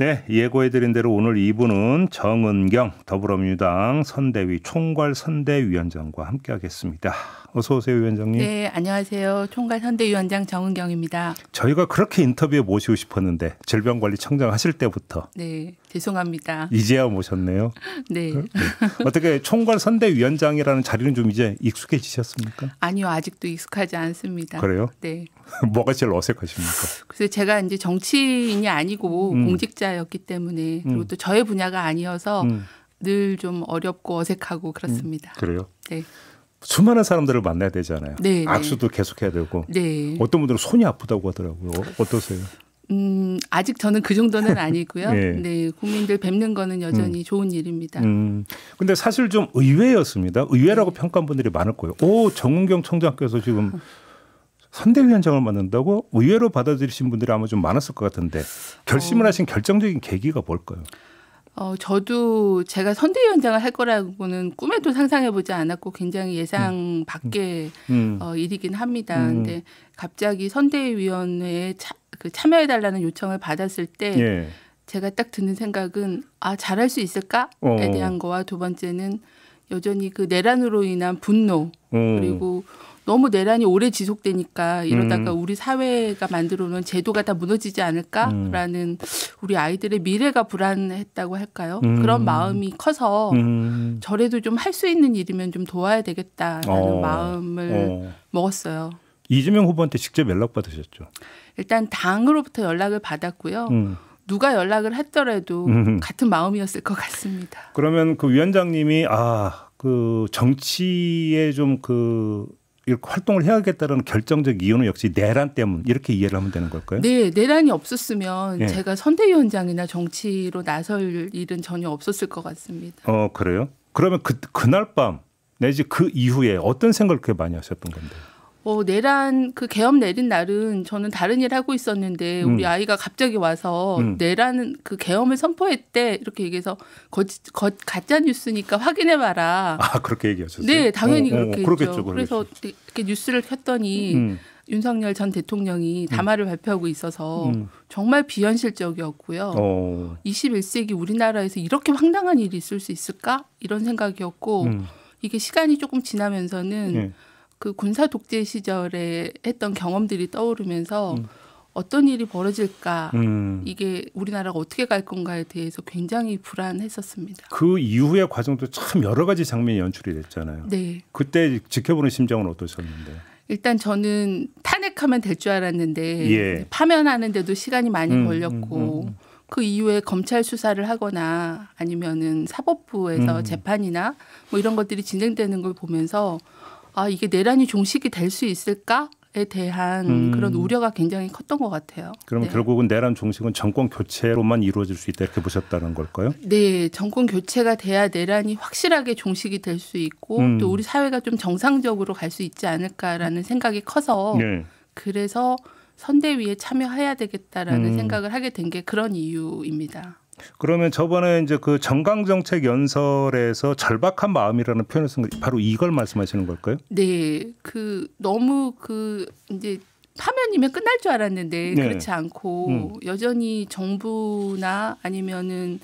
네, 예고해드린 대로 오늘 2부는 정은경 더불어민주당 선대위 총괄선대위원장과 함께하겠습니다. 어서 오세요, 위원장님. 네, 안녕하세요. 총괄선대위원장 정은경입니다. 저희가 그렇게 인터뷰에 모시고 싶었는데 질병관리청장 하실 때부터. 네, 죄송합니다. 이제야 모셨네요. 네. 어떻게 총괄선대위원장이라는 자리는 좀 이제 익숙해지셨습니까? 아니요, 아직도 익숙하지 않습니다. 그래요? 네. 뭐가 제일 어색하십니까? 그래서 제가 이제 정치인이 아니고 공직자였기 때문에 그리고 또 저의 분야가 아니어서 늘 좀 어렵고 어색하고 그렇습니다. 그래요? 네. 수많은 사람들을 만나야 되잖아요. 네, 악수도 계속해야 되고. 네. 어떤 분들은 손이 아프다고 하더라고요. 어떠세요? 아직 저는 그 정도는 아니고요. 네. 네, 국민들 뵙는 거는 여전히 좋은 일입니다. 근데 사실 좀 의외였습니다. 의외라고 평가한 분들이 많을 거예요. 오, 정은경 총장께서 지금 선대위원장을 맡는다고 의외로 받아들이신 분들이 아마 좀 많았을 것 같은데 결심을 하신 결정적인 계기가 뭘까요? 저도 제가 선대위원장을 할 거라고는 꿈에도 상상해보지 않았고 굉장히 예상 밖의 일이긴 합니다. 근데 갑자기 선대위원회에 참여해달라는 요청을 받았을 때 예. 제가 딱 드는 생각은 잘할 수 있을까에 대한 거와 두 번째는 여전히 그 내란으로 인한 분노 그리고 너무 내란이 오래 지속되니까 이러다가 우리 사회가 만들어 놓은 제도가 다 무너지지 않을까라는 우리 아이들의 미래가 불안했다고 할까요? 그런 마음이 커서 저래도 좀 할 수 있는 일이면 좀 도와야 되겠다라는 마음을 먹었어요. 이재명 후보한테 직접 연락 받으셨죠? 일단 당으로부터 연락을 받았고요. 누가 연락을 했더라도 같은 마음이었을 것 같습니다. 그러면 그 위원장님이 그 정치에 좀 이렇게 활동을 해야겠다는 결정적 이유는 역시 내란 때문 이렇게 이해를 하면 되는 걸까요? 네, 내란이 없었으면 예. 제가 선대위원장이나 정치로 나설 일은 전혀 없었을 것 같습니다. 그래요? 그러면 그날 밤 내지 그 이후에 어떤 생각을 그렇게 많이 하셨던 건데? 내란 계엄 내린 날은 저는 다른 일 하고 있었는데 우리 아이가 갑자기 와서 내란 계엄을 선포했대 이렇게 얘기해서 가짜 뉴스니까 확인해봐라. 그렇게 얘기하셨어요? 네, 당연히 그렇게 그렇겠죠. 그래서 이렇게 뉴스를 켰더니 윤석열 전 대통령이 담화를 발표하고 있어서 정말 비현실적이었고요. 21세기 우리나라에서 이렇게 황당한 일이 있을 수 있을까? 이런 생각이었고 이게 시간이 조금 지나면서는 그 군사 독재 시절에 했던 경험들이 떠오르면서 어떤 일이 벌어질까 이게 우리나라가 어떻게 갈 건가에 대해서 굉장히 불안했었습니다. 그 이후의 과정도 참 여러 가지 장면이 연출이 됐잖아요. 네. 그때 지켜보는 심정은 어떠셨는데? 일단 저는 탄핵하면 될 줄 알았는데 예. 파면하는데도 시간이 많이 걸렸고 그 이후에 검찰 수사를 하거나 아니면은 사법부에서 재판이나 뭐 이런 것들이 진행되는 걸 보면서 이게 내란이 종식이 될 수 있을까에 대한 그런 우려가 굉장히 컸던 것 같아요. 그럼 결국은 내란 종식은 정권 교체로만 이루어질 수 있다 이렇게 보셨다는 걸까요? 네. 정권 교체가 돼야 내란이 확실하게 종식이 될 수 있고 또 우리 사회가 좀 정상적으로 갈 수 있지 않을까라는 생각이 커서 그래서 선대위에 참여해야 되겠다라는 생각을 하게 된 게 그런 이유입니다. 그러면 저번에 이제 그 정강정책 연설에서 절박한 마음이라는 표현을 쓴 거 바로 이걸 말씀하시는 걸까요? 네, 너무 이제 파면이면 끝날 줄 알았는데 그렇지 않고 여전히 정부나 아니면은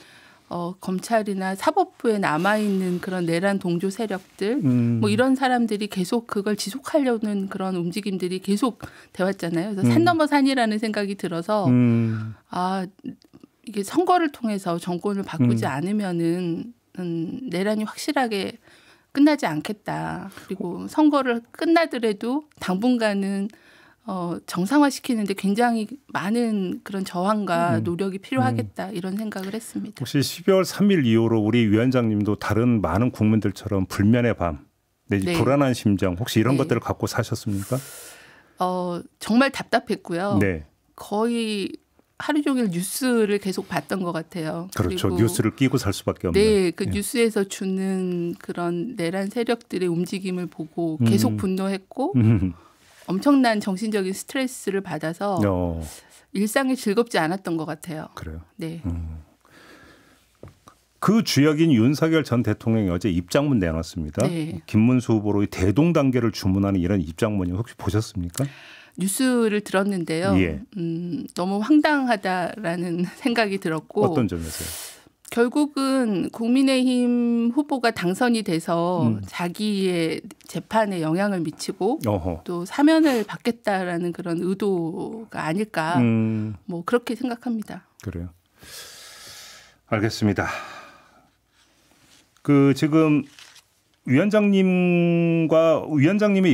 검찰이나 사법부에 남아 있는 그런 내란 동조 세력들 뭐 이런 사람들이 계속 그걸 지속하려는 그런 움직임들이 계속 되었잖아요. 그래서 산 넘어 산이라는 생각이 들어서 이게 선거를 통해서 정권을 바꾸지 않으면은 내란이 확실하게 끝나지 않겠다. 그리고 선거를 끝나더라도 당분간은 정상화시키는데 굉장히 많은 그런 저항과 노력이 필요하겠다. 이런 생각을 했습니다. 혹시 12월 3일 이후로 우리 위원장님도 다른 많은 국민들처럼 불면의 밤 내지 불안한 심정 혹시 이런 것들을 갖고 사셨습니까? 정말 답답했고요. 네. 거의 하루 종일 뉴스를 계속 봤던 것 같아요. 그렇죠. 뉴스를 끼고 살 수밖에 없는. 네, 뉴스에서 주는 그런 내란 세력들의 움직임을 보고 계속 분노했고 엄청난 정신적인 스트레스를 받아서 일상이 즐겁지 않았던 것 같아요. 그래요. 네. 그 주역인 윤석열 전 대통령이 어제 입장문 내놨습니다. 김문수 후보로 대동단계를 주문하는 이런 입장문이 혹시 보셨습니까? 뉴스를 들었는데요. 예. 너무 황당하다라는 생각이 들었고. 어떤 점에서요? 결국은 국민의힘 후보가 당선이 돼서 자기의 재판에 영향을 미치고 또 사면을 받겠다라는 그런 의도가 아닐까 뭐 그렇게 생각합니다. 그래요. 알겠습니다. 그 지금 위원장님의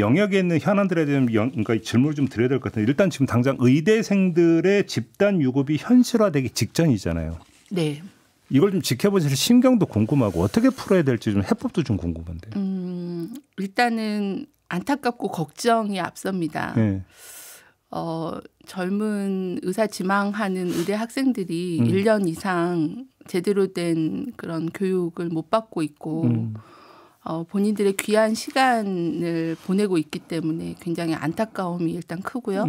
영역에 있는 현안들에 대한 그러니까 질문을 좀 드려야 될 것 같은데 일단 지금 당장 의대생들의 집단 유급이 현실화되기 직전이잖아요. 네. 이걸 좀 지켜보실 신경도 궁금하고 어떻게 풀어야 될지 좀 해법도 좀 궁금한데. 일단은 안타깝고 걱정이 앞섭니다. 네. 젊은 의사 지망하는 의대 학생들이 1년 이상 제대로 된 그런 교육을 못 받고 있고 본인들의 귀한 시간을 보내고 있기 때문에 굉장히 안타까움이 일단 크고요.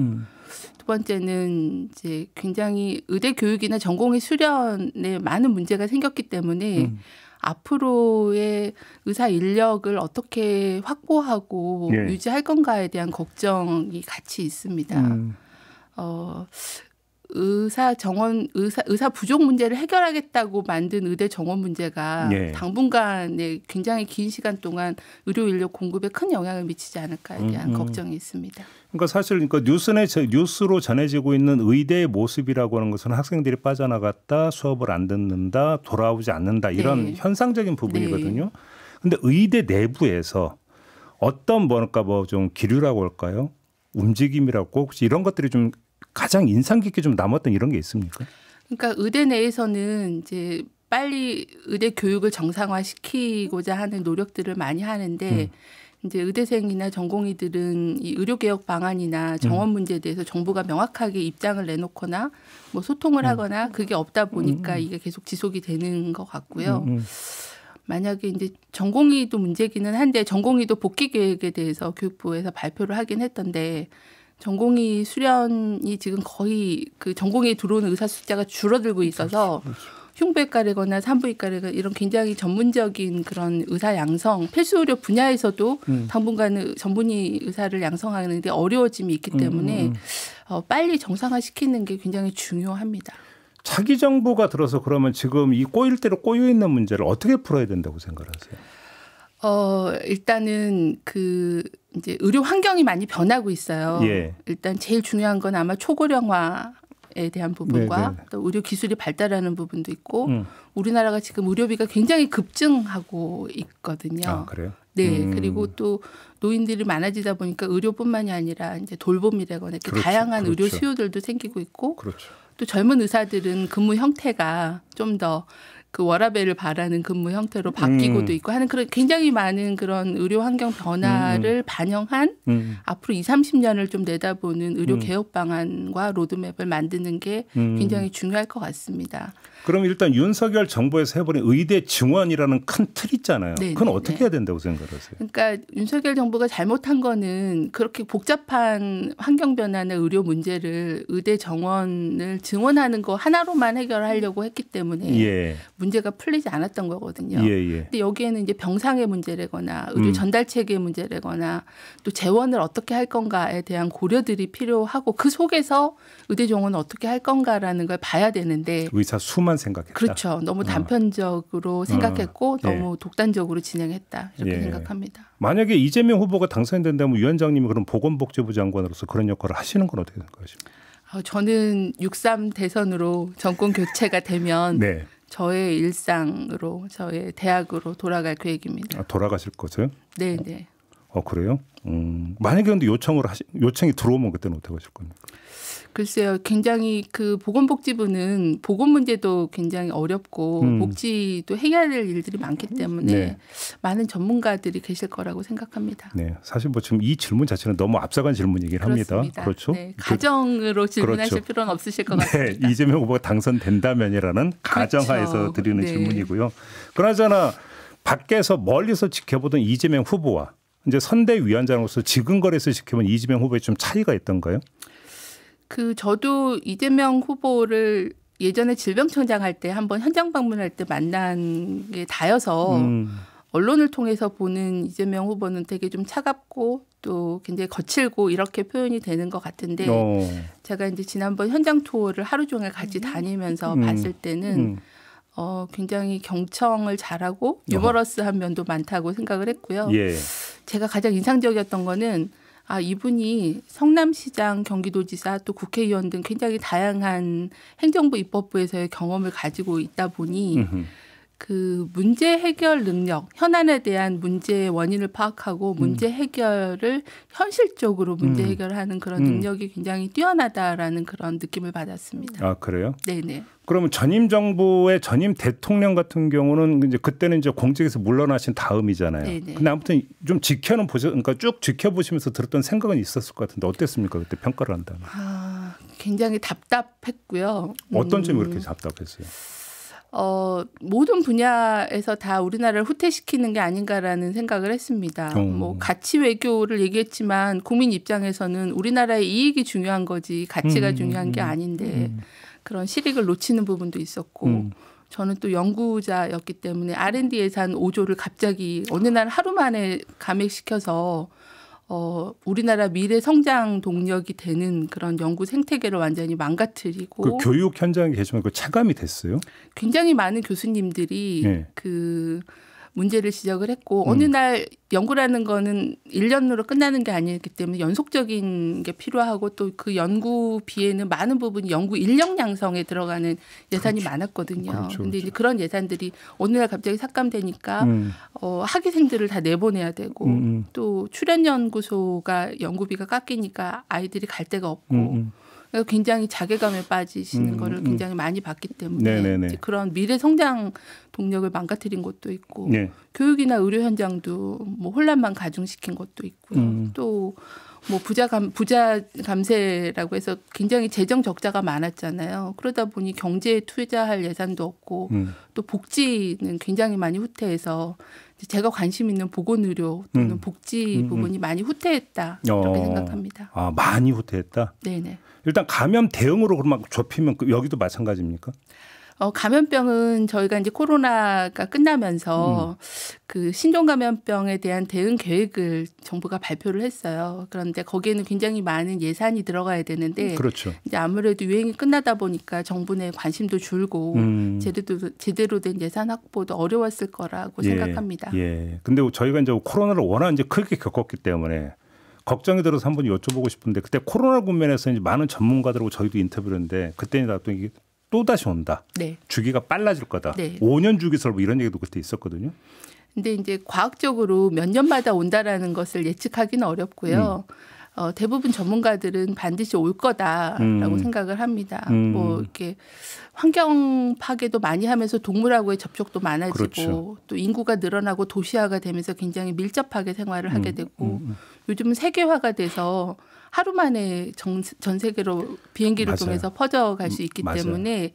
두 번째는 이제 굉장히 의대 교육이나 전공의 수련에 많은 문제가 생겼기 때문에 앞으로의 의사 인력을 어떻게 확보하고 예. 유지할 건가에 대한 걱정이 같이 있습니다. 의사 부족 문제를 해결하겠다고 만든 의대 정원 문제가 예. 당분간에 굉장히 긴 시간 동안 의료 인력 공급에 큰 영향을 미치지 않을까에 대한 걱정이 있습니다. 그러니까 사실 뉴스로 전해지고 있는 의대의 모습이라고 하는 것은 학생들이 빠져나갔다, 수업을 안 듣는다, 돌아오지 않는다 이런 네. 현상적인 부분이거든요. 그런데 의대 내부에서 어떤 좀 기류라고 할까요? 움직임이라고 혹시 이런 것들이 좀 가장 인상 깊게 좀 남았던 이런 게 있습니까? 그러니까 의대 내에서는 이제 빨리 의대 교육을 정상화시키고자 하는 노력들을 많이 하는데 이제 의대생이나 전공의들은 이 의료개혁 방안이나 정원 문제에 대해서 정부가 명확하게 입장을 내놓거나 뭐 소통을 하거나 그게 없다 보니까 이게 계속 지속이 되는 것 같고요. 만약에 이제 전공의도 문제기는 한데 전공의도 복귀 계획에 대해서 교육부에서 발표를 하긴 했던데 전공의 수련이 지금 거의 그 전공의에 들어오는 의사 숫자가 줄어들고 있어서 흉부외과라거나 산부인과라거나 이런 굉장히 전문적인 그런 의사 양성 필수 의료 분야에서도 당분간은 전문의 의사를 양성하는 데 어려워짐이 있기 때문에 빨리 정상화시키는 게 굉장히 중요합니다. 차기 정부가 들어서 그러면 지금 이 꼬일 대로 꼬여 있는 문제를 어떻게 풀어야 된다고 생각하세요? 일단은 이제 의료 환경이 많이 변하고 있어요. 예. 일단 제일 중요한 건 아마 초고령화에 대한 부분과 네네. 또 의료 기술이 발달하는 부분도 있고 우리나라가 지금 의료비가 굉장히 급증하고 있거든요. 아, 그래요? 네. 그리고 또 노인들이 많아지다 보니까 의료뿐만이 아니라 이제 돌봄이라거나 이렇게 그렇죠. 다양한 의료 그렇죠. 수요들도 생기고 있고 그렇죠. 또 젊은 의사들은 근무 형태가 좀 더 그 워라밸을 바라는 근무 형태로 바뀌고도 있고 하는 그런 굉장히 많은 그런 의료 환경 변화를 반영한 앞으로 20-30년을 좀 내다보는 의료 개혁 방안과 로드맵을 만드는 게 굉장히 중요할 것 같습니다. 그럼 일단 윤석열 정부에서 해버린 의대 증원이라는 큰 틀 있잖아요. 네, 그건 네, 어떻게 네. 해야 된다고 생각하세요? 그러니까 윤석열 정부가 잘못한 거는 그렇게 복잡한 환경 변화나 의료 문제를 의대 정원을 증원하는 거 하나로만 해결하려고 했기 때문에 예. 문제가 풀리지 않았던 거거든요. 예. 근데 여기에는 이제 병상의 문제라거나 의료 전달 체계의 문제라거나 또 재원을 어떻게 할 건가에 대한 고려들이 필요하고 그 속에서 의대 정원을 어떻게 할 건가라는 걸 봐야 되는데 의사 수만 생각했다. 그렇죠. 너무 단편적으로 생각했고 너무 독단적으로 진행했다 이렇게 예. 생각합니다. 만약에 이재명 후보가 당선된다면 위원장님이 그럼 보건복지부 장관으로서 그런 역할을 하시는 건 어떻게 생각하십니까? 저는 6.3 대선으로 정권 교체가 되면 네. 저의 일상으로 저의 대학으로 돌아갈 계획입니다. 아, 돌아가실 거죠? 네. 그래요? 만약에 근데 요청이 들어오면 그때는 어떻게 하실 겁니까? 글쎄요. 굉장히 그 보건복지부는 보건 문제도 굉장히 어렵고 복지도 해야 될 일들이 많기 때문에 네. 많은 전문가들이 계실 거라고 생각합니다. 네, 사실 뭐 지금 이 질문 자체는 너무 앞서간 질문이긴 합니다. 그렇습니다. 그렇죠? 네, 가정으로 질문하실 그렇죠. 필요는 없으실 것 네, 같습니다. 이재명 후보가 당선된다면이라는 가정하에서 그렇죠. 드리는 네. 질문이고요. 그나저나 밖에서 멀리서 지켜보던 이재명 후보와 이제 선대위원장으로서 지근거리에서 지켜본 이재명 후보의 좀 차이가 있던가요? 저도 이재명 후보를 예전에 질병청장 할 때 한번 현장 방문할 때 만난 게 다여서 언론을 통해서 보는 이재명 후보는 되게 좀 차갑고 또 굉장히 거칠고 이렇게 표현이 되는 것 같은데 제가 이제 지난번 현장 투어를 하루 종일 같이 다니면서 봤을 때는 굉장히 경청을 잘하고 유머러스한 면도 많다고 생각을 했고요. 예. 제가 가장 인상적이었던 거는 이분이 성남시장, 경기도지사 또 국회의원 등 굉장히 다양한 행정부 입법부에서의 경험을 가지고 있다 보니 그 문제 해결 능력, 현안에 대한 문제의 원인을 파악하고 문제 해결을 현실적으로 문제 해결하는 그런 능력이 굉장히 뛰어나다라는 그런 느낌을 받았습니다. 아, 그래요? 네네. 그러면 전임 정부의 전임 대통령 같은 경우는 이제 그때는 이제 공직에서 물러나신 다음이잖아요. 네네. 근데 아무튼 좀 그러니까 쭉 지켜보시면서 들었던 생각은 있었을 것 같은데 어땠습니까? 그때 평가를 한다면. 굉장히 답답했고요. 어떤 점이 그렇게 답답했어요? 모든 분야에서 다 우리나라를 후퇴시키는 게 아닌가라는 생각을 했습니다. 뭐 가치 외교를 얘기했지만 국민 입장에서는 우리나라의 이익이 중요한 거지 가치가 중요한 게 아닌데 그런 실익을 놓치는 부분도 있었고 저는 또 연구자였기 때문에 R&D 예산 5조를 갑자기 어느 날 하루 만에 감액시켜서 우리나라 미래 성장 동력이 되는 그런 연구 생태계를 완전히 망가뜨리고 그 교육 현장에 계시면 그 체감이 됐어요? 굉장히 많은 교수님들이 그 문제를 지적을 했고 어느 날 연구라는 거는 1년으로 끝나는 게 아니기 때문에 연속적인 게 필요하고 또 그 연구비에는 많은 부분이 연구 인력 양성에 들어가는 예산이 많았거든요. 그런데 이제 그런 예산들이 어느 날 갑자기 삭감되니까 학위생들을 다 내보내야 되고 또 출연연구소가 연구비가 깎이니까 아이들이 갈 데가 없고 굉장히 자괴감에 빠지시는 거를 굉장히 많이 봤기 때문에 이제 그런 미래 성장 동력을 망가뜨린 것도 있고 교육이나 의료 현장도 뭐 혼란만 가중시킨 것도 있고요. 또 뭐 부자 감세라고 해서 굉장히 재정 적자가 많았잖아요. 그러다 보니 경제에 투자할 예산도 없고 또 복지는 굉장히 많이 후퇴해서 제가 관심 있는 보건의료 또는 복지 부분이 많이 후퇴했다 이렇게 생각합니다. 많이 후퇴했다? 네네. 일단 감염 대응으로 그러면 좁히면 여기도 마찬가지입니까? 감염병은 저희가 이제 코로나가 끝나면서 그 신종 감염병에 대한 대응 계획을 정부가 발표를 했어요. 그런데 거기에는 굉장히 많은 예산이 들어가야 되는데 그렇죠. 이제 아무래도 유행이 끝나다 보니까 정부 내 관심도 줄고 제대로 된 예산 확보도 어려웠을 거라고 생각합니다. 예. 근데 저희가 이제 코로나를 워낙 이제 크게 겪었기 때문에 걱정이 들어서 한번 여쭤보고 싶은데 그때 코로나 국면에서 이제 많은 전문가들하고 저희도 인터뷰를 했는데 그때는 나도 이게 또 다시 온다. 주기가 빨라질 거다. 5년 주기설 뭐 이런 얘기도 그때 있었거든요. 근데 이제 과학적으로 몇 년마다 온다라는 것을 예측하기는 어렵고요. 대부분 전문가들은 반드시 올 거다라고 생각을 합니다. 뭐 이렇게 환경 파괴도 많이 하면서 동물하고의 접촉도 많아지고 그렇죠. 또 인구가 늘어나고 도시화가 되면서 굉장히 밀접하게 생활을 하게 되고 요즘은 세계화가 돼서 하루 만에 전 세계로 비행기를 통해서 퍼져갈 수 있기 때문에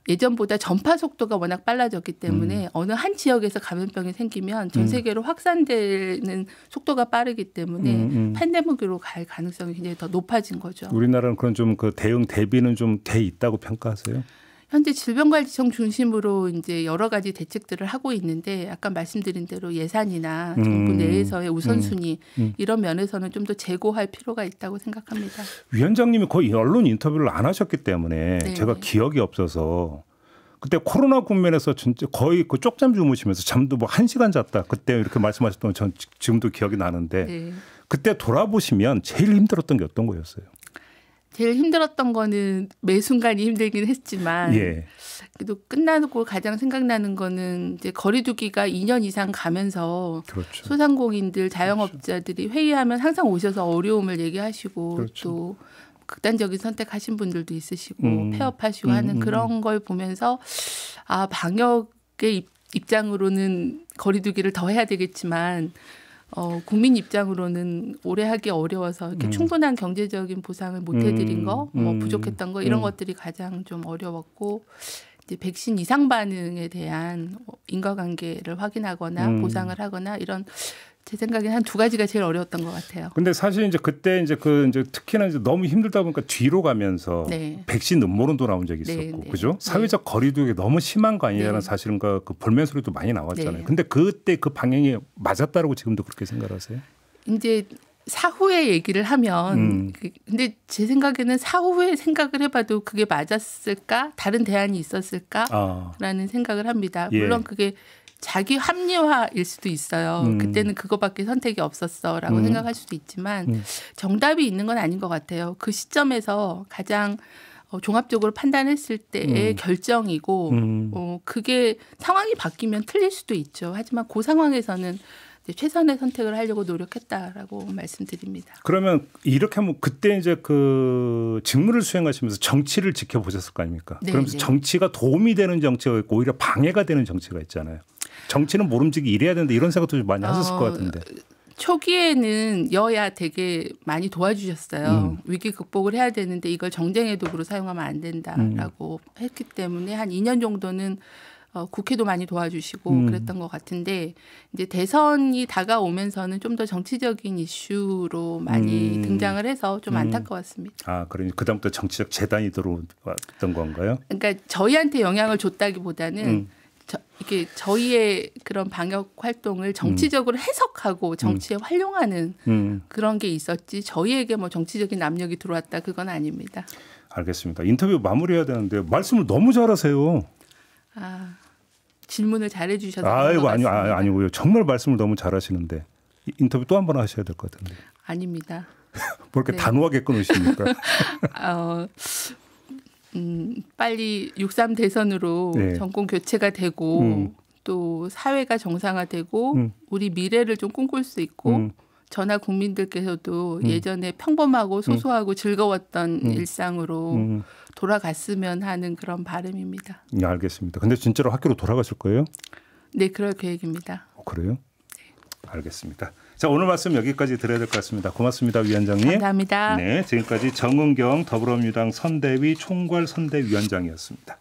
예전보다 전파 속도가 워낙 빨라졌기 때문에 어느 한 지역에서 감염병이 생기면 전 세계로 확산되는 속도가 빠르기 때문에 팬데믹으로 갈 가능성이 굉장히 더 높아진 거죠. 우리나라는 그런 좀 그 대응 대비는 좀 돼 있다고 평가하세요? 현재 질병관리청 중심으로 이제 여러 가지 대책들을 하고 있는데 아까 말씀드린 대로 예산이나 정부 내에서의 우선순위 이런 면에서는 좀 더 재고할 필요가 있다고 생각합니다. 위원장님이 거의 언론 인터뷰를 안 하셨기 때문에 제가 기억이 없어서 그때 코로나 국면에서 진짜 거의 그 쪽잠 주무시면서 잠도 뭐 1시간 잤다 그때 이렇게 말씀하셨던 건 전 지금도 기억이 나는데 그때 돌아보시면 제일 힘들었던 게 어떤 거였어요? 제일 힘들었던 거는 매 순간이 힘들긴 했지만 그래도 끝나고 가장 생각나는 거는 이제 거리두기가 2년 이상 가면서 소상공인들 자영업자들이 회의하면 항상 오셔서 어려움을 얘기하시고 또 극단적인 선택하신 분들도 있으시고 폐업하시고 하는 그런 걸 보면서 방역의 입장으로는 거리두기를 더 해야 되겠지만 국민 입장으로는 오래 하기 어려워서 이렇게 충분한 경제적인 보상을 못 해드린 거, 부족했던 거 이런 것들이 가장 좀 어려웠고 이제 백신 이상 반응에 대한 인과관계를 확인하거나 보상을 하거나 이런 제 생각에는 한 두 가지가 제일 어려웠던 것 같아요. 근데 사실 이제 그때 이제 이제 특히나 이제 너무 힘들다 보니까 뒤로 가면서 네. 백신 음모론도 나온 적이 있었고, 네. 그죠? 사회적 거리두기 너무 심한 거 아니냐는 사실은 그 볼멘 소리도 많이 나왔잖아요. 근데 그때 그 방향이 맞았다라고 지금도 그렇게 생각하세요? 이제 사후에 얘기를 하면 근데 제 생각에는 사후에 생각을 해봐도 그게 맞았을까? 다른 대안이 있었을까?라는 생각을 합니다. 물론 그게 자기 합리화일 수도 있어요. 그때는 그거밖에 선택이 없었어라고 생각할 수도 있지만 정답이 있는 건 아닌 것 같아요. 그 시점에서 가장 종합적으로 판단했을 때의 결정이고 그게 상황이 바뀌면 틀릴 수도 있죠. 하지만 그 상황에서는 최선의 선택을 하려고 노력했다라고 말씀드립니다. 그러면 이렇게 하면 그때 이제 그 직무를 수행하시면서 정치를 지켜보셨을 거 아닙니까? 네, 그러면서 정치가 도움이 되는 정치가 있고 오히려 방해가 되는 정치가 있잖아요. 정치는 모름지기 이래야 되는데 이런 생각도 좀 많이 하셨을 것 같은데. 초기에는 여야 되게 많이 도와주셨어요. 위기 극복을 해야 되는데 이걸 정쟁의 도구로 사용하면 안 된다라고 했기 때문에 한 2년 정도는 국회도 많이 도와주시고 그랬던 것 같은데 이제 대선이 다가오면서는 좀 더 정치적인 이슈로 많이 등장을 해서 좀 안타까웠습니다. 아, 그러니 그다음부터 정치적 재단이 들어왔던 건가요? 그러니까 저희한테 영향을 줬다기보다는 이게 저희의 그런 방역 활동을 정치적으로 해석하고 정치에 활용하는 그런 게 있었지 저희에게 뭐 정치적인 압력이 들어왔다 그건 아닙니다. 알겠습니다. 인터뷰 마무리해야 되는데 말씀을 너무 잘하세요. 질문을 잘해 주셔서 아니고요. 정말 말씀을 너무 잘하시는데 인터뷰 또 한 번 하셔야 될 것 같은데. 아닙니다. 뭐 이렇게 단호하게 끊으십니까? 빨리 6.3 대선으로 정권 교체가 되고 또 사회가 정상화되고 우리 미래를 좀 꿈꿀 수 있고 저나 국민들께서도 예전에 평범하고 소소하고 즐거웠던 일상으로 돌아갔으면 하는 그런 바람입니다. 네, 알겠습니다. 근데 진짜로 학교로 돌아가실 거예요? 네, 그럴 계획입니다. 그래요? 네. 알겠습니다. 자, 오늘 말씀 여기까지 드려야 될 것 같습니다. 고맙습니다, 위원장님. 감사합니다. 네, 지금까지 정은경 더불어민주당 선대위 총괄 선대위원장이었습니다.